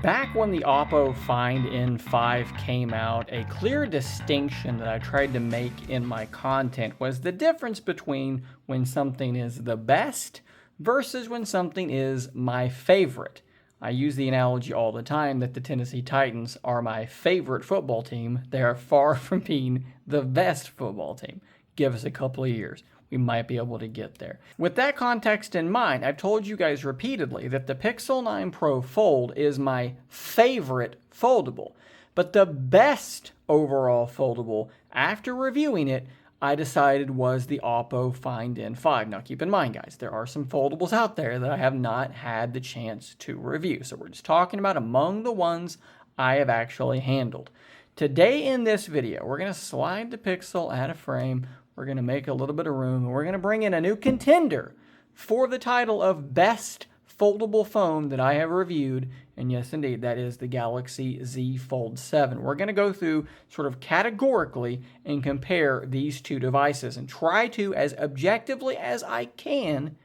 Back when the Oppo Find N5 came out, a clear distinction that I tried to make in my content was the difference between when something is the best versus when something is my favorite. I use the analogy all the time that the Tennessee Titans are my favorite football team. They are far from being the best football team. Give us a couple of years. We might be able to get there. With that context in mind, I've told you guys repeatedly that the Pixel 9 Pro Fold is my favorite foldable. But the best overall foldable, after reviewing it, I decided was the Oppo Find N5. Now keep in mind, guys, there are some foldables out there that I have not had the chance to review. So we're just talking about among the ones I have actually handled. Today in this video, we're going to slide the Pixel out of frame. We're going to make a little bit of room, and we're going to bring in a new contender for the title of Best Foldable Phone that I have reviewed. And yes, indeed, that is the Galaxy Z Fold 7. We're going to go through sort of categorically and compare these two devices and try to, as objectively as I can,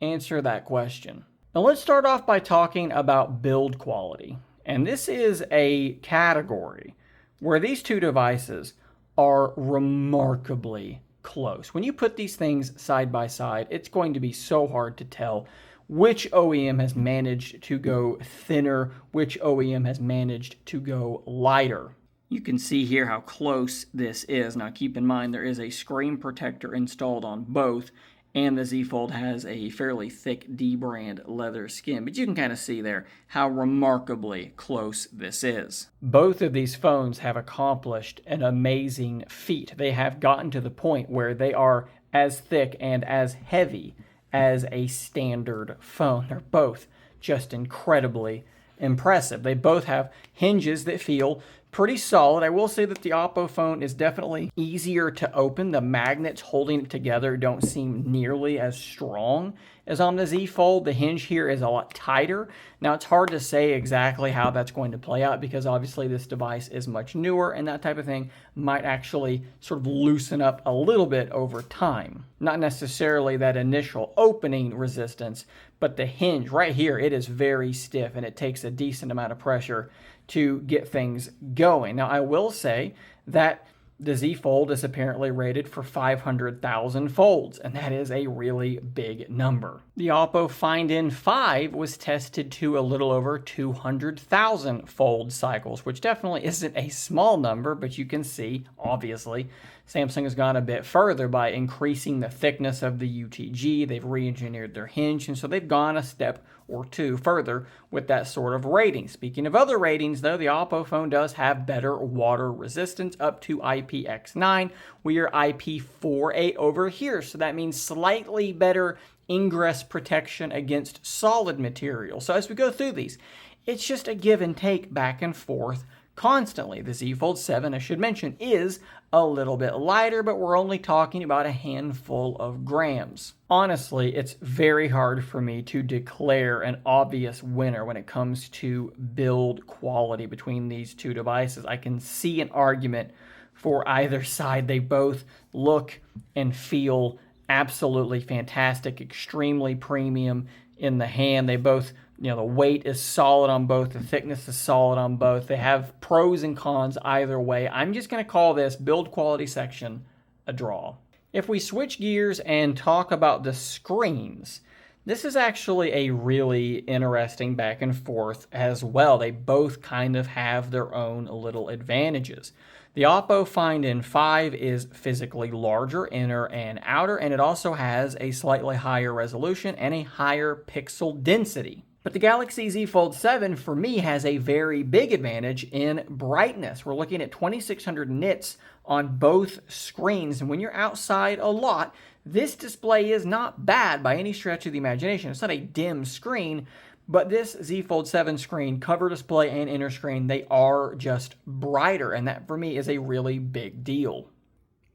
answer that question. Now let's start off by talking about build quality. And this is a category where these two devices are remarkably close. When you put these things side by side, it's going to be so hard to tell which OEM has managed to go thinner, which OEM has managed to go lighter. You can see here how close this is. Now keep in mind there is a screen protector installed on both, and the Z Fold has a fairly thick D-brand leather skin, but you can kind of see there how remarkably close this is. Both of these phones have accomplished an amazing feat. They have gotten to the point where they are as thick and as heavy as a standard phone. They're both just incredibly impressive. They both have hinges that feel pretty solid. I will say that the Oppo phone is definitely easier to open. The magnets holding it together don't seem nearly as strong as on the Z Fold. The hinge here is a lot tighter. Now, it's hard to say exactly how that's going to play out because obviously this device is much newer and that type of thing might actually sort of loosen up a little bit over time. Not necessarily that initial opening resistance, but the hinge right here, it is very stiff and it takes a decent amount of pressure to get things going. Now, I will say that the Z Fold is apparently rated for 500,000 folds, and that is a really big number. The Oppo Find N5 was tested to a little over 200,000 fold cycles, which definitely isn't a small number, but you can see, obviously, Samsung has gone a bit further by increasing the thickness of the UTG. They've re-engineered their hinge, and so they've gone a step or two further with that sort of rating. Speaking of other ratings, though, the Oppo phone does have better water resistance up to IPX9. We are IP48 over here, so that means slightly better ingress protection against solid material. So as we go through these, it's just a give and take back and forth constantly. The Z Fold 7, I should mention, is a little bit lighter, but we're only talking about a handful of grams. Honestly, it's very hard for me to declare an obvious winner when it comes to build quality between these two devices. I can see an argument for either side. They both look and feel absolutely fantastic, extremely premium in the hand. They both, the weight is solid on both. The thickness is solid on both. They have pros and cons either way. I'm just going to call this build quality section a draw. If we switch gears and talk about the screens, this is actually a really interesting back and forth as well. They both kind of have their own little advantages. The Oppo Find N5 is physically larger, inner and outer, and it also has a slightly higher resolution and a higher pixel density. But the Galaxy Z Fold 7, for me, has a very big advantage in brightness. We're looking at 2600 nits on both screens, and when you're outside a lot, this display is not bad by any stretch of the imagination. It's not a dim screen, but this Z Fold 7 screen, cover display and inner screen, they are just brighter, and that for me is a really big deal.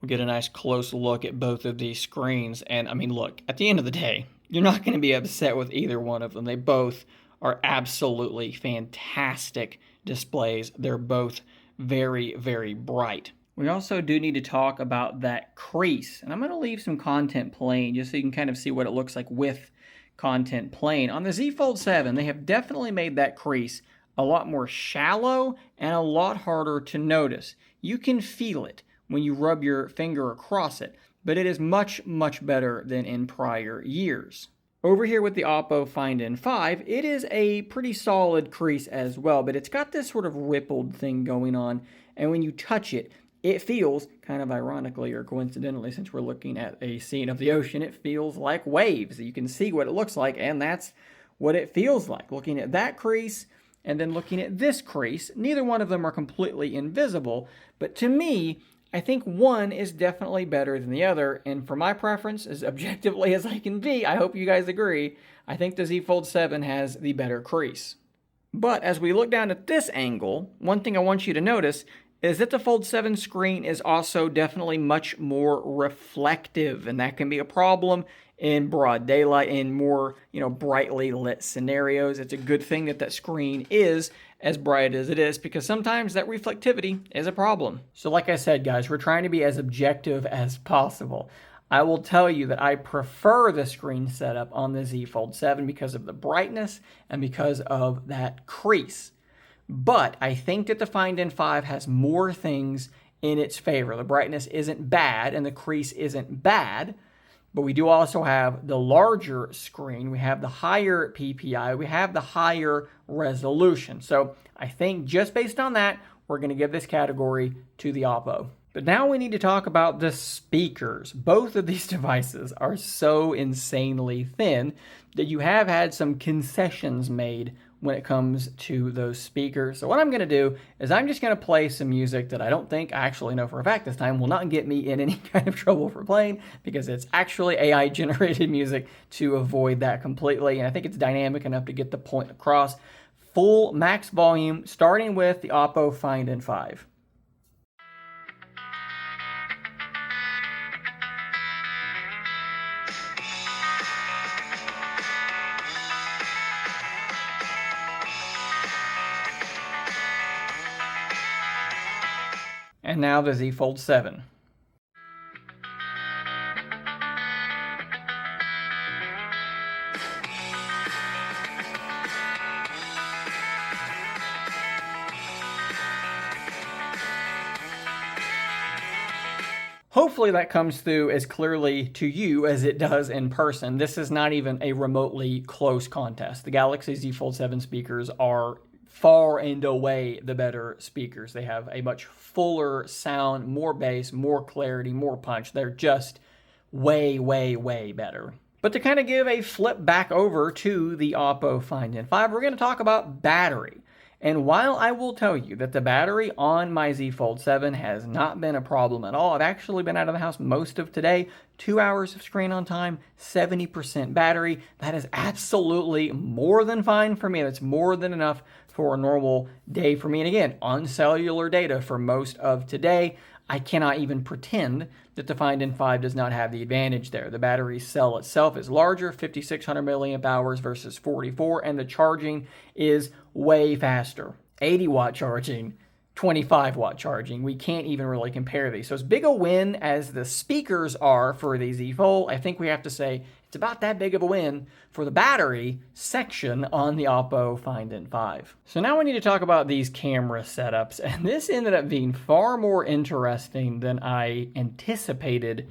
We get a nice close look at both of these screens, and I mean, look, at the end of the day, you're not going to be upset with either one of them. They both are absolutely fantastic displays. They're both very, very bright. We also do need to talk about that crease, and I'm going to leave some content playing just so you can kind of see what it looks like with content playing. On the Z Fold 7, they have definitely made that crease a lot more shallow, and a lot harder to notice. You can feel it when you rub your finger across it, but it is much, much better than in prior years. Over here with the Oppo Find N5, it is a pretty solid crease as well, but it's got this sort of rippled thing going on, and when you touch it, it feels, kind of ironically or coincidentally, since we're looking at a scene of the ocean, it feels like waves. You can see what it looks like, and that's what it feels like. Looking at that crease and then looking at this crease, neither one of them are completely invisible, but to me, I think one is definitely better than the other, and for my preference, as objectively as I can be, I hope you guys agree, I think the Z Fold 7 has the better crease. But as we look down at this angle, one thing I want you to notice is that the Fold 7 screen is also definitely much more reflective, and that can be a problem in broad daylight, in more, brightly lit scenarios. It's a good thing that that screen is as bright as it is, because sometimes that reflectivity is a problem. So like I said, guys, we're trying to be as objective as possible. I will tell you that I prefer the screen setup on the Z Fold 7 because of the brightness and because of that crease. But I think that the Find N5 has more things in its favor. The brightness isn't bad and the crease isn't bad, but we do also have the larger screen, we have the higher PPI, we have the higher resolution. So I think just based on that, we're going to give this category to the Oppo. But now we need to talk about the speakers. Both of these devices are so insanely thin that you have had some concessions made when it comes to those speakers. So what I'm going to do is I'm just going to play some music that I don't think, I actually know for a fact this time, will not get me in any kind of trouble for playing, because it's actually AI generated music to avoid that completely. And I think it's dynamic enough to get the point across. Full max volume, starting with the Oppo Find N5. And now the Z Fold 7. Hopefully that comes through as clearly to you as it does in person. This is not even a remotely close contest. The Galaxy Z Fold 7 speakers are far and away the better speakers. They have a much fuller sound, more bass, more clarity, more punch. They're just way, way, way better. But to kind of give a flip back over to the Oppo Find N5, we're going to talk about battery. And while I will tell you that the battery on my Z Fold 7 has not been a problem at all, I've actually been out of the house most of today, 2 hours of screen on time, 70% battery. That is absolutely more than fine for me. That's more than enough for a normal day for me. And again, on cellular data for most of today, I cannot even pretend that the Find N5 does not have the advantage there. The battery cell itself is larger, 5,600 milliamp hours versus 44, and the charging is way faster. 80 watt charging, 25 watt charging. We can't even really compare these. So as big a win as the speakers are for the Z Fold, I think we have to say it's about that big of a win for the battery section on the Oppo Find N5. So now we need to talk about these camera setups, and this ended up being far more interesting than I anticipated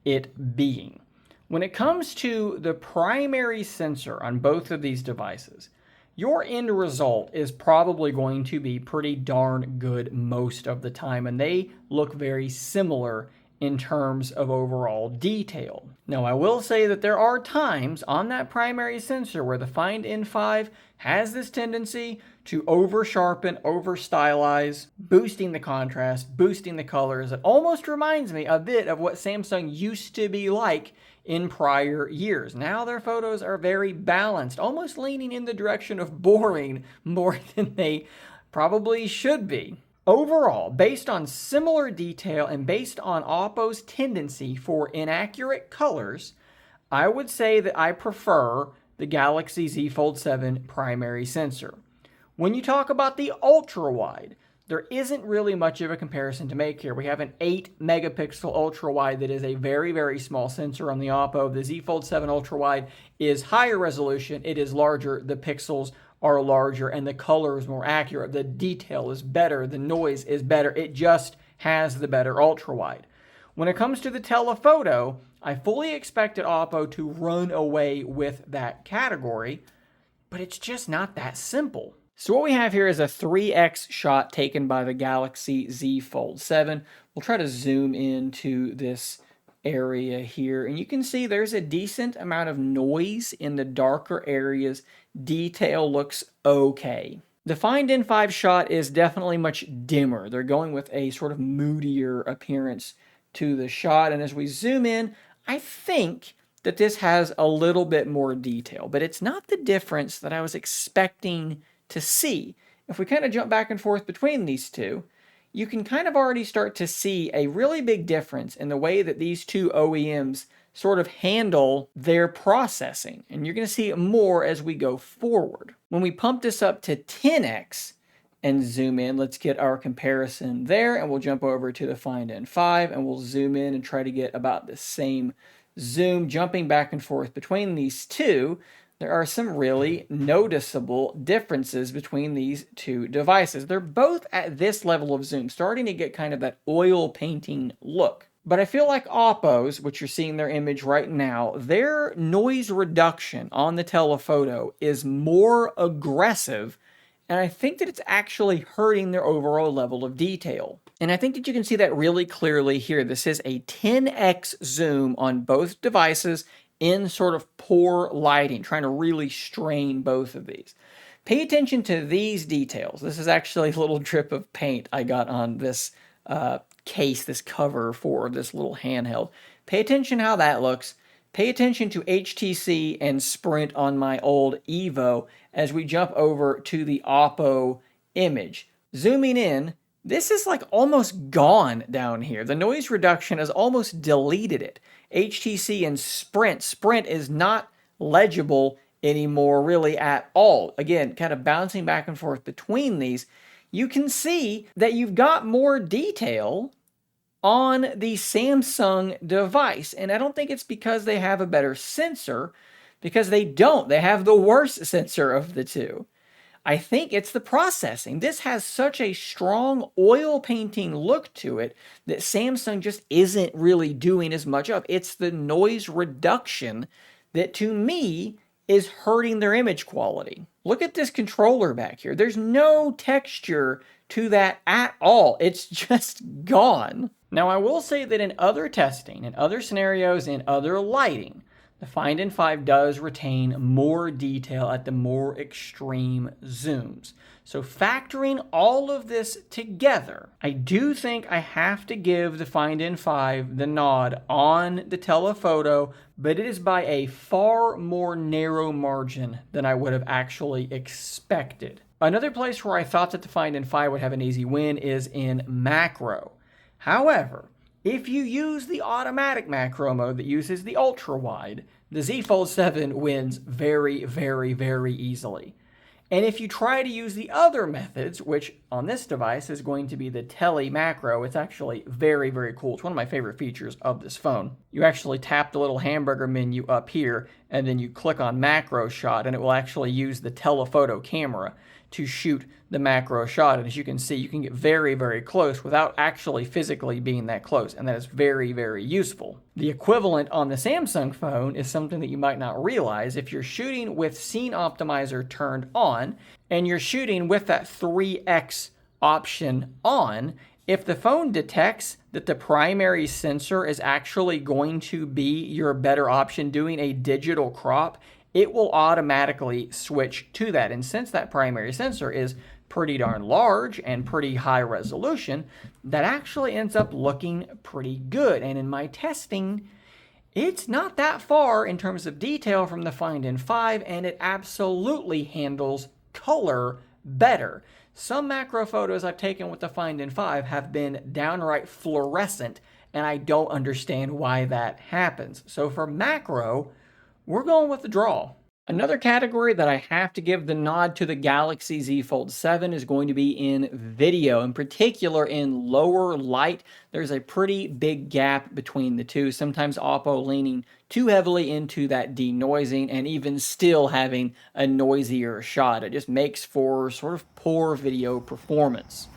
it being. When it comes to the primary sensor on both of these devices, your end result is probably going to be pretty darn good most of the time, and they look very similar in terms of overall detail. Now, I will say that there are times on that primary sensor where the Find N5 has this tendency to over-sharpen, over-stylize, boosting the contrast, boosting the colors. It almost reminds me a bit of what Samsung used to be like in prior years. Now their photos are very balanced, almost leaning in the direction of boring more than they probably should be. Overall, based on similar detail and based on Oppo's tendency for inaccurate colors, I would say that I prefer the Galaxy Z Fold 7 primary sensor. When you talk about the ultra-wide, there isn't really much of a comparison to make here. We have an 8 megapixel ultra-wide that is a very, very small sensor on the Oppo. The Z Fold 7 ultra-wide is higher resolution, it is larger, the pixels are larger and the color is more accurate, the detail is better, the noise is better. It just has the better ultra wide. When it comes to the telephoto, I fully expected Oppo to run away with that category, but it's just not that simple. So what we have here is a 3x shot taken by the Galaxy Z Fold 7. We'll try to zoom into this area here, and you can see there's a decent amount of noise in the darker areas. Detail looks okay. The Find N5 shot is definitely much dimmer. They're going with a sort of moodier appearance to the shot, and as we zoom in, I think that this has a little bit more detail, but it's not the difference that I was expecting to see. If we kind of jump back and forth between these two, you can kind of already start to see a really big difference in the way that these two OEMs sort of handle their processing. And you're going to see more as we go forward. When we pump this up to 10x and zoom in, let's get our comparison there, and we'll jump over to the Find N5 and we'll zoom in and try to get about the same zoom. Jumping back and forth between these two, there are some really noticeable differences between these two devices. They're both at this level of zoom, starting to get kind of that oil painting look. But I feel like Oppo's, which you're seeing their image right now, their noise reduction on the telephoto is more aggressive, and I think that it's actually hurting their overall level of detail. And I think that you can see that really clearly here. This is a 10x zoom on both devices in sort of poor lighting, trying to really strain both of these. Pay attention to these details. This is actually a little drip of paint I got on this case, this cover for this little handheld. Pay attention how that looks. Pay attention to HTC and Sprint on my old Evo as we jump over to the Oppo image. Zooming in, this is like almost gone down here. The noise reduction has almost deleted it. HTC and Sprint is not legible anymore really at all. Again, kind of bouncing back and forth between these. You can see that you've got more detail on the Samsung device. And I don't think it's because they have a better sensor, because they don't. They have the worst sensor of the two. I think it's the processing. This has such a strong oil painting look to it that Samsung just isn't really doing as much of. It's the noise reduction that, to me, is hurting their image quality. Look at this controller back here. There's no texture to that at all. It's just gone. Now, I will say that in other testing, in other scenarios, in other lighting, the Find N5 does retain more detail at the more extreme zooms. So factoring all of this together, I do think I have to give the Find N5 the nod on the telephoto, but it is by a far more narrow margin than I would have actually expected. Another place where I thought that the Find N5 would have an easy win is in macro. However, if you use the automatic macro mode that uses the ultra wide, the Z Fold 7 wins very, very, very easily. And if you try to use the other methods, which on this device is going to be the tele macro, it's actually very, very cool. It's one of my favorite features of this phone. You actually tap the little hamburger menu up here, and then you click on macro shot, and it will actually use the telephoto camera to shoot the macro shot. And as you can see, you can get very, very close without actually physically being that close. And that is very, very useful. The equivalent on the Samsung phone is something that you might not realize. If you're shooting with Scene Optimizer turned on, and you're shooting with that 3x option on, if the phone detects that the primary sensor is actually going to be your better option doing a digital crop, it will automatically switch to that. And since that primary sensor is pretty darn large and pretty high resolution, that actually ends up looking pretty good. And in my testing, it's not that far in terms of detail from the Find N5, and it absolutely handles color better. Some macro photos I've taken with the Find N5 have been downright fluorescent, and I don't understand why that happens. So for macro, we're going with the draw. Another category that I have to give the nod to the Galaxy Z Fold 7 is going to be in video. In particular, in lower light, there's a pretty big gap between the two. Sometimes Oppo leaning too heavily into that denoising and even still having a noisier shot. It just makes for sort of poor video performance.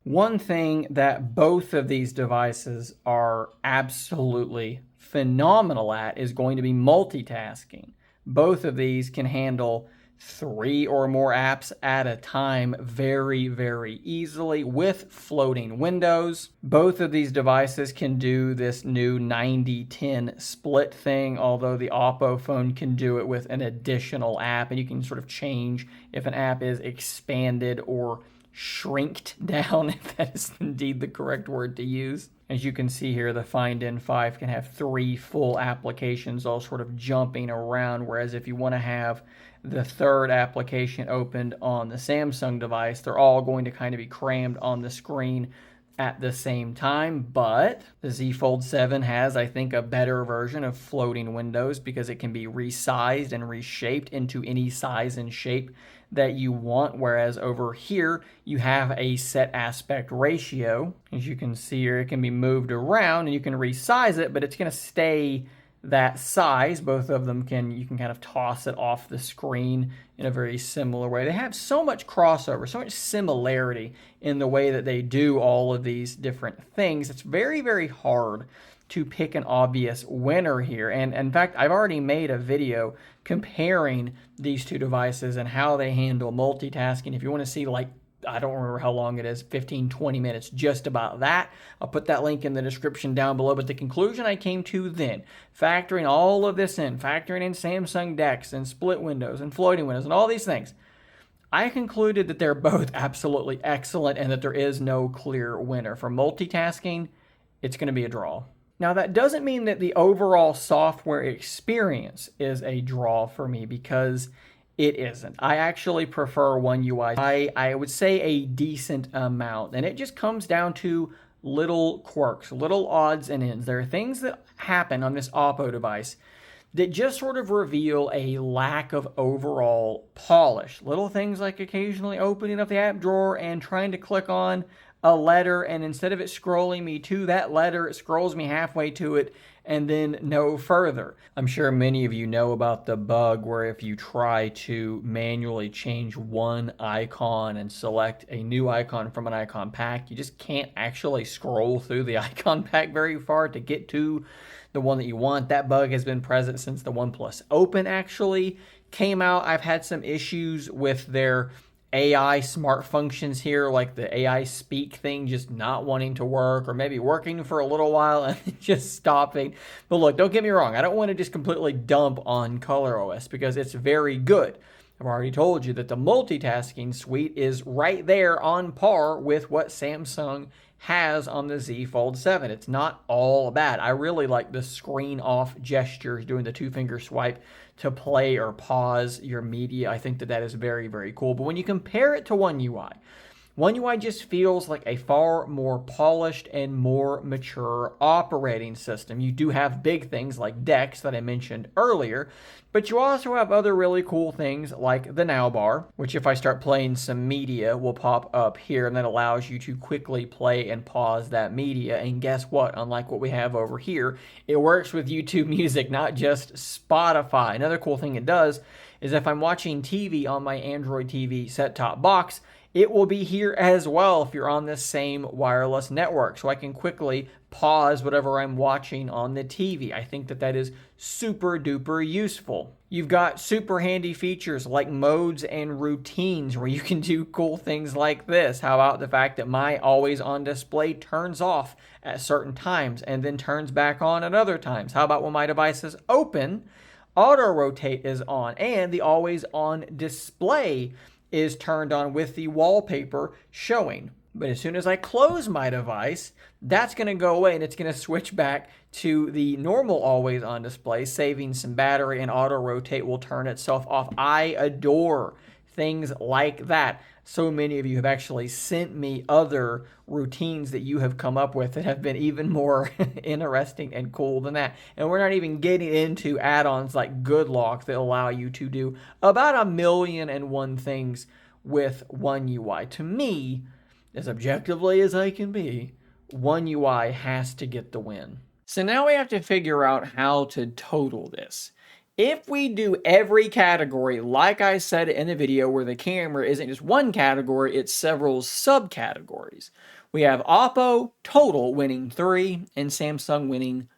One thing that both of these devices are absolutely phenomenal at is going to be multitasking. Both of these can handle 3 or more apps at a time very, very easily with floating windows. Both of these devices can do this new 90-10 split thing, although the Oppo phone can do it with an additional app, and you can sort of change if an app is expanded or shrinked down, if that is indeed the correct word to use. As you can see here, the Find N5 can have 3 full applications all sort of jumping around, whereas if you want to have the third application opened on the Samsung device, they're all going to kind of be crammed on the screen at the same time. But the Z Fold 7 has, I think, a better version of floating windows because it can be resized and reshaped into any size and shape that you want, whereas over here you have a set aspect ratio. As you can see here, it can be moved around and you can resize it, but it's going to stay that size. Both of them you can kind of toss it off the screen in a very similar way. They have so much crossover, so much similarity in the way that they do all of these different things. It's very, very hard to pick an obvious winner here. And in fact, I've already made a video comparing these two devices and how they handle multitasking. If you want to see, like, I don't remember how long it is, 15, 20 minutes, just about that. I'll put that link in the description down below. But the conclusion I came to then, factoring all of this in, factoring in Samsung DeX and split windows and floating windows and all these things, I concluded that they're both absolutely excellent and that there is no clear winner. For multitasking, it's going to be a draw. Now, that doesn't mean that the overall software experience is a draw for me, because it isn't. I actually prefer One UI. I would say a decent amount, and it just comes down to little quirks, little odds and ends. There are things that happen on this Oppo device that just sort of reveal a lack of overall polish. Little things like occasionally opening up the app drawer and trying to click on a letter, and instead of it scrolling me to that letter, it scrolls me halfway to it and then no further. I'm sure many of you know about the bug where if you try to manually change one icon and select a new icon from an icon pack, you just can't actually scroll through the icon pack very far to get to the one that you want. That bug has been present since the OnePlus Open actually came out. I've had some issues with their AI smart functions here, like the AI speak thing just not wanting to work, or maybe working for a little while and just stopping. But look, don't get me wrong, I don't want to just completely dump on ColorOS because it's very good. I've already told you that the multitasking suite is right there on par with what Samsung has on the Z Fold 7. It's not all bad. I really like the screen off gestures, doing the 2-finger swipe to play or pause your media. I think that that is very, very cool. But when you compare it to One UI, One UI just feels like a far more polished and more mature operating system. You do have big things like DeX that I mentioned earlier, but you also have other really cool things like the Now bar, which if I start playing some media will pop up here, and that allows you to quickly play and pause that media. And guess what? Unlike what we have over here, it works with YouTube Music, not just Spotify. Another cool thing it does is if I'm watching TV on my Android TV set-top box, it will be here as well if you're on the same wireless network. So I can quickly pause whatever I'm watching on the TV. I think that that is super duper useful. You've got super handy features like modes and routines where you can do cool things like this. How about the fact that my always on display turns off at certain times and then turns back on at other times? How about when my device is open, auto rotate is on and the always on display is turned on with the wallpaper showing. But as soon as I close my device, that's going to go away and it's going to switch back to the normal always on display, saving some battery, and auto rotate will turn itself off. I adore things like that. So many of you have actually sent me other routines that you have come up with that have been even more interesting and cool than that. And we're not even getting into add-ons like Good Lock that allow you to do about 1,000,001 things with One UI. To me, as objectively as I can be, One UI has to get the win. So now we have to figure out how to total this. If we do every category, like I said in the video, where the camera isn't just one category, it's several subcategories. We have Oppo total winning 3 and Samsung winning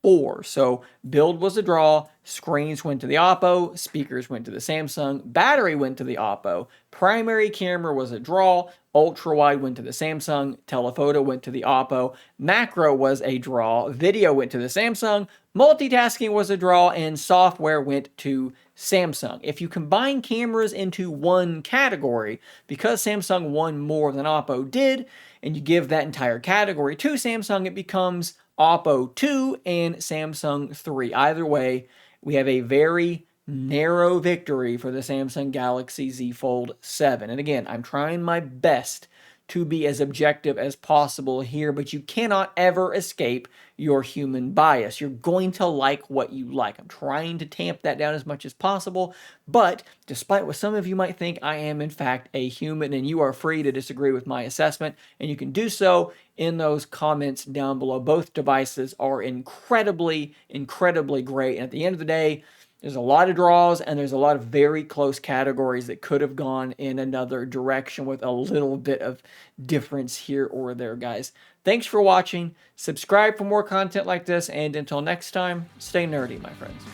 4. So build was a draw, screens went to the Oppo, speakers went to the Samsung, battery went to the Oppo, primary camera was a draw, ultra wide went to the Samsung, telephoto went to the Oppo, macro was a draw, video went to the Samsung, multitasking was a draw, and software went to Samsung. If you combine cameras into one category, because Samsung won more than Oppo did, and you give that entire category to Samsung, it becomes Oppo 2 and Samsung 3. Either way, we have a very narrow victory for the Samsung Galaxy Z Fold 7. And again, I'm trying my best to be as objective as possible here, but you cannot ever escape your human bias. You're going to like what you like. I'm trying to tamp that down as much as possible, but despite what some of you might think, I am in fact a human, and you are free to disagree with my assessment, and you can do so in those comments down below. Both devices are incredibly, incredibly great, and at the end of the day, there's a lot of draws, and there's a lot of very close categories that could have gone in another direction with a little bit of difference here or there, guys. Thanks for watching. Subscribe for more content like this, and until next time, stay nerdy, my friends.